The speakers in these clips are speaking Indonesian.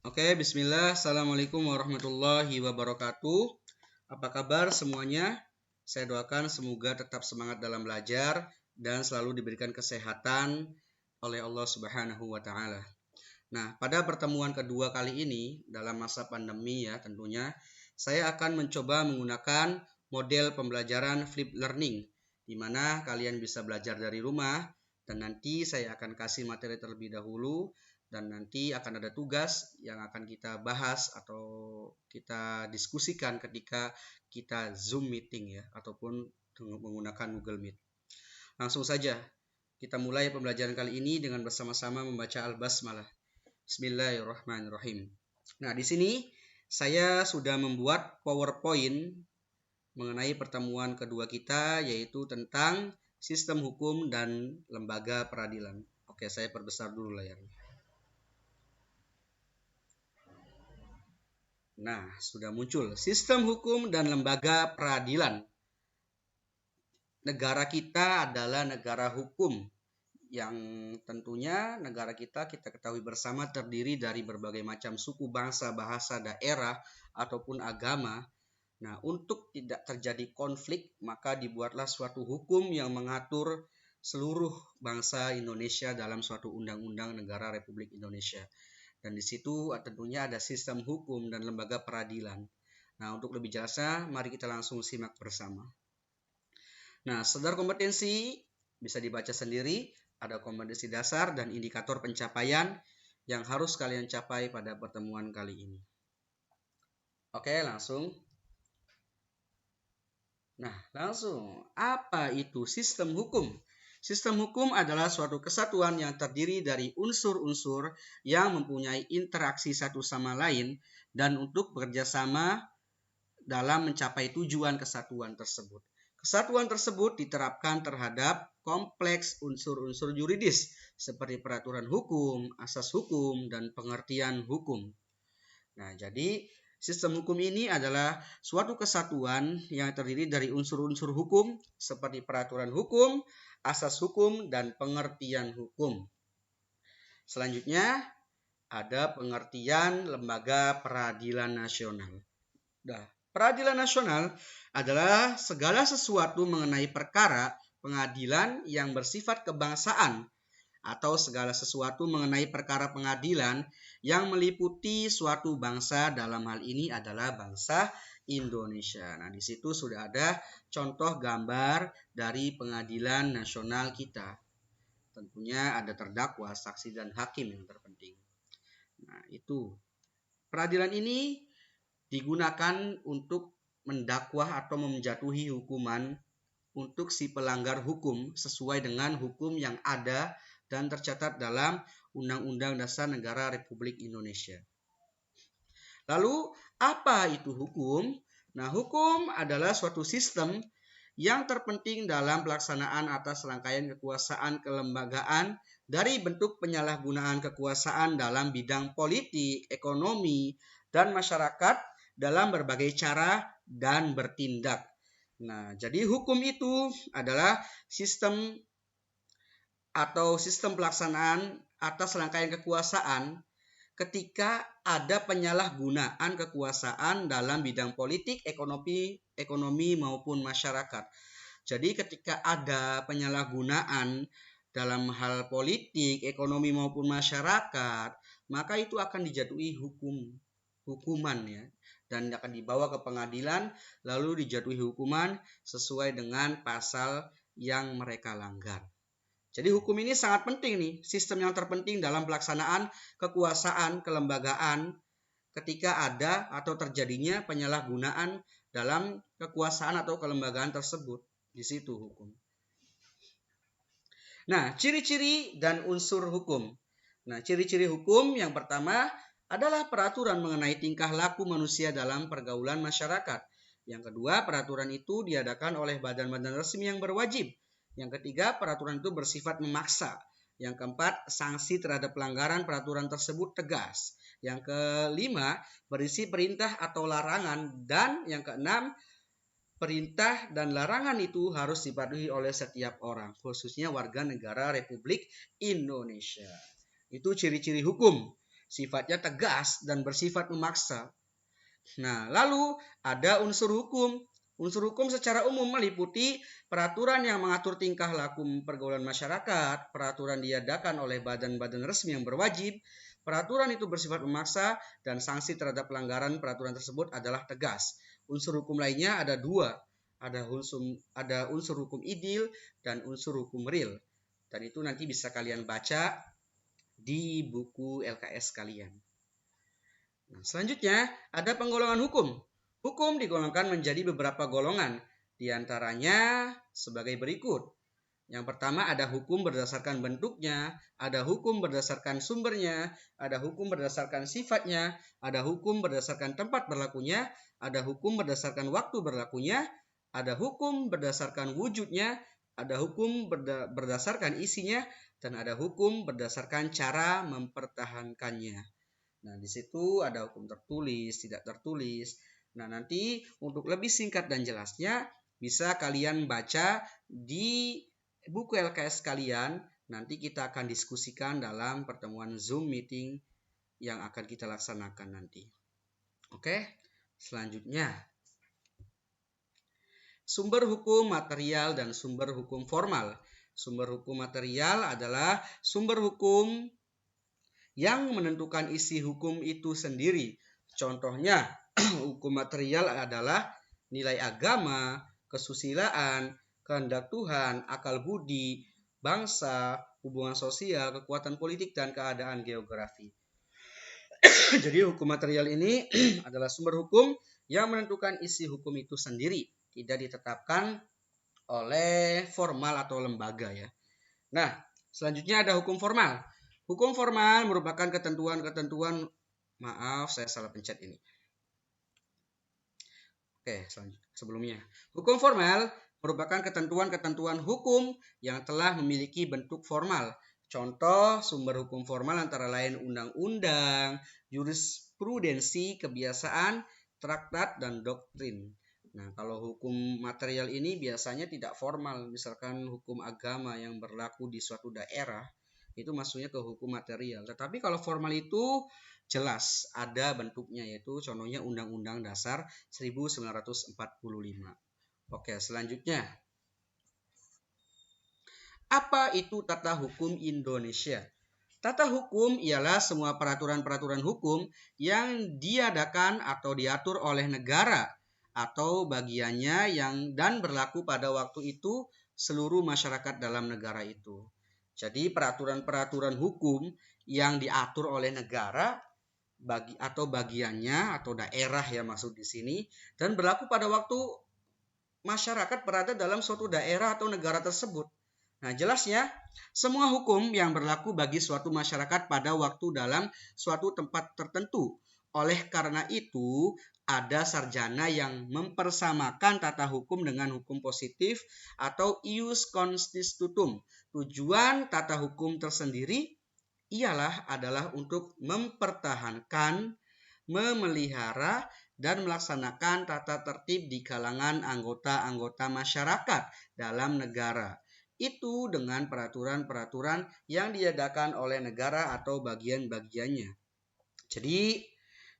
Oke, bismillah. Assalamualaikum warahmatullahi wabarakatuh. Apa kabar semuanya? Saya doakan semoga tetap semangat dalam belajar dan selalu diberikan kesehatan oleh Allah Subhanahu wa taala. Nah, pada pertemuan kedua kali ini dalam masa pandemi ya tentunya, saya akan mencoba menggunakan model pembelajaran flip learning di mana kalian bisa belajar dari rumah dan nanti saya akan kasih materi terlebih dahulu dan nanti akan ada tugas yang akan kita bahas atau kita diskusikan ketika kita Zoom meeting ya ataupun menggunakan Google Meet. Langsung saja kita mulai pembelajaran kali ini dengan bersama-sama membaca Al-Basmalah. Bismillahirrahmanirrahim. Nah, di sini saya sudah membuat PowerPoint mengenai pertemuan kedua kita yaitu tentang sistem hukum dan lembaga peradilan. Oke, saya perbesar dulu layarnya. Nah, sudah muncul sistem hukum dan lembaga peradilan. Negara kita adalah negara hukum yang tentunya negara kita ketahui bersama terdiri dari berbagai macam suku, bangsa, bahasa, daerah, ataupun agama. Nah, untuk tidak terjadi konflik, maka dibuatlah suatu hukum yang mengatur seluruh bangsa Indonesia dalam suatu undang-undang negara Republik Indonesia. Dan di situ tentunya ada sistem hukum dan lembaga peradilan. Nah, untuk lebih jelasnya, mari kita langsung simak bersama. Nah, standar kompetensi bisa dibaca sendiri. Ada kompetensi dasar dan indikator pencapaian yang harus kalian capai pada pertemuan kali ini. Oke, langsung. Nah, langsung. Apa itu sistem hukum? Sistem hukum adalah suatu kesatuan yang terdiri dari unsur-unsur yang mempunyai interaksi satu sama lain dan untuk bekerja sama dalam mencapai tujuan kesatuan tersebut. Kesatuan tersebut diterapkan terhadap kompleks unsur-unsur yuridis seperti peraturan hukum, asas hukum, dan pengertian hukum. Nah, jadi sistem hukum ini adalah suatu kesatuan yang terdiri dari unsur-unsur hukum seperti peraturan hukum, asas hukum, dan pengertian hukum. Selanjutnya, ada pengertian lembaga peradilan nasional. Nah, peradilan nasional adalah segala sesuatu mengenai perkara pengadilan yang bersifat kebangsaan atau segala sesuatu mengenai perkara pengadilan yang meliputi suatu bangsa, dalam hal ini adalah bangsa Indonesia. Nah, di situ sudah ada contoh gambar dari pengadilan nasional kita. Tentunya ada terdakwa, saksi, dan hakim yang terpenting. Nah, itu. Peradilan ini digunakan untuk mendakwah atau menjatuhi hukuman untuk si pelanggar hukum sesuai dengan hukum yang ada dan tercatat dalam Undang-Undang Dasar Negara Republik Indonesia. Lalu, apa itu hukum? Nah, hukum adalah suatu sistem yang terpenting dalam pelaksanaan atas rangkaian kekuasaan kelembagaan dari bentuk penyalahgunaan kekuasaan dalam bidang politik, ekonomi, dan masyarakat dalam berbagai cara dan bertindak. Nah, jadi hukum itu adalah sistem atau sistem pelaksanaan atas rangkaian kekuasaan ketika ada penyalahgunaan kekuasaan dalam bidang politik, ekonomi maupun masyarakat. Jadi ketika ada penyalahgunaan dalam hal politik, ekonomi maupun masyarakat, maka itu akan dijatuhi hukuman ya dan akan dibawa ke pengadilan lalu dijatuhi hukuman sesuai dengan pasal yang mereka langgar. Jadi hukum ini sangat penting nih, sistem yang terpenting dalam pelaksanaan kekuasaan kelembagaan ketika ada atau terjadinya penyalahgunaan dalam kekuasaan atau kelembagaan tersebut. Di situ hukum. Nah, ciri-ciri dan unsur hukum. Nah, ciri-ciri hukum yang pertama adalah peraturan mengenai tingkah laku manusia dalam pergaulan masyarakat. Yang kedua, peraturan itu diadakan oleh badan-badan resmi yang berwajib. Yang ketiga, peraturan itu bersifat memaksa. Yang keempat, sanksi terhadap pelanggaran peraturan tersebut tegas. Yang kelima, berisi perintah atau larangan. Dan yang keenam, perintah dan larangan itu harus dipatuhi oleh setiap orang, khususnya warga negara Republik Indonesia. Itu ciri-ciri hukum. sifatnya tegas dan bersifat memaksa. Nah, lalu ada unsur hukum. Unsur hukum secara umum meliputi peraturan yang mengatur tingkah laku pergaulan masyarakat, peraturan diadakan oleh badan-badan resmi yang berwajib, peraturan itu bersifat memaksa, dan sanksi terhadap pelanggaran peraturan tersebut adalah tegas. Unsur hukum lainnya ada dua, ada unsur hukum idil dan unsur hukum real. Dan itu nanti bisa kalian baca di buku LKS kalian. Nah, selanjutnya ada penggolongan hukum. Hukum digolongkan menjadi beberapa golongan, di antaranya sebagai berikut. Yang pertama ada hukum berdasarkan bentuknya, ada hukum berdasarkan sumbernya, ada hukum berdasarkan sifatnya, ada hukum berdasarkan tempat berlakunya, ada hukum berdasarkan waktu berlakunya, ada hukum berdasarkan wujudnya, ada hukum berdasarkan isinya, dan ada hukum berdasarkan cara mempertahankannya. Nah, di situ ada hukum tertulis, tidak tertulis. Nah, nanti untuk lebih singkat dan jelasnya bisa kalian baca di buku LKS kalian. Nanti kita akan diskusikan dalam pertemuan Zoom meeting yang akan kita laksanakan nanti. Oke, selanjutnya. Sumber hukum material dan sumber hukum formal. Sumber hukum material adalah sumber hukum yang menentukan isi hukum itu sendiri. Contohnya, hukum material adalah nilai agama, kesusilaan, kehendak Tuhan, akal budi, bangsa, hubungan sosial, kekuatan politik, dan keadaan geografi. Jadi hukum material ini adalah sumber hukum yang menentukan isi hukum itu sendiri, tidak ditetapkan oleh formal atau lembaga ya. Nah, selanjutnya ada hukum formal. Hukum formal merupakan ketentuan-ketentuan, maaf saya salah pencet ini. Oke, sebelumnya. Hukum formal merupakan ketentuan-ketentuan hukum yang telah memiliki bentuk formal. Contoh sumber hukum formal antara lain undang-undang, jurisprudensi, kebiasaan, traktat, dan doktrin. Nah, kalau hukum material ini biasanya tidak formal, misalkan hukum agama yang berlaku di suatu daerah, itu masuknya ke hukum material. Tetapi kalau formal itu jelas ada bentuknya, yaitu contohnya Undang-Undang Dasar 1945. Oke, selanjutnya. Apa itu tata hukum Indonesia? Tata hukum ialah semua peraturan-peraturan hukum yang diadakan atau diatur oleh negara atau bagiannya dan berlaku pada waktu itu seluruh masyarakat dalam negara itu. Jadi peraturan-peraturan hukum yang diatur oleh negara atau bagiannya atau daerah ya maksud di sini, dan berlaku pada waktu masyarakat berada dalam suatu daerah atau negara tersebut. Nah, jelasnya semua hukum yang berlaku bagi suatu masyarakat pada waktu dalam suatu tempat tertentu. Oleh karena itu, ada sarjana yang mempersamakan tata hukum dengan hukum positif atau ius constitutum. Tujuan tata hukum tersendiri adalah untuk mempertahankan, memelihara, dan melaksanakan tata tertib di kalangan anggota-anggota masyarakat dalam negara. Itu dengan peraturan-peraturan yang diadakan oleh negara atau bagian-bagiannya. Jadi,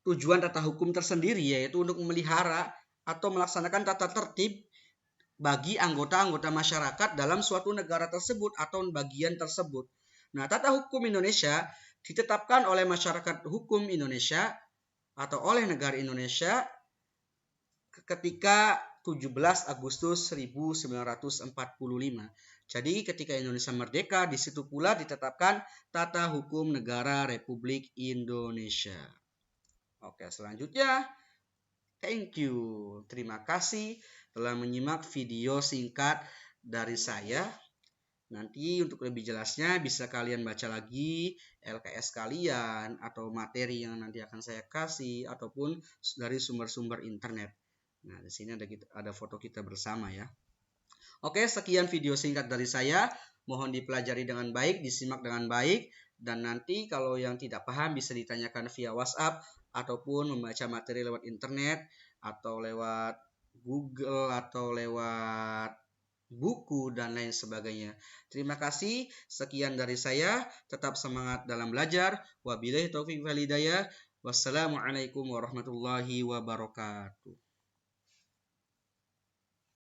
tujuan tata hukum tersendiri yaitu untuk memelihara atau melaksanakan tata tertib bagi anggota-anggota masyarakat dalam suatu negara tersebut atau bagian tersebut. Nah, tata hukum Indonesia ditetapkan oleh masyarakat hukum Indonesia atau oleh negara Indonesia ketika 17 Agustus 1945. Jadi ketika Indonesia merdeka, di situ pula ditetapkan tata hukum negara Republik Indonesia. Oke, selanjutnya, thank you. Terima kasih telah menyimak video singkat dari saya. Nanti untuk lebih jelasnya bisa kalian baca lagi LKS kalian atau materi yang nanti akan saya kasih ataupun dari sumber-sumber internet. Nah, di sini ada foto kita bersama ya. Oke, sekian video singkat dari saya. Mohon dipelajari dengan baik, disimak dengan baik, dan nanti kalau yang tidak paham bisa ditanyakan via WhatsApp ataupun membaca materi lewat internet atau lewat Google atau lewat buku, dan lain sebagainya. Terima kasih. Sekian dari saya. Tetap semangat dalam belajar. Wabillahi taufiq wal hidayah. Wassalamualaikum warahmatullahi wabarakatuh.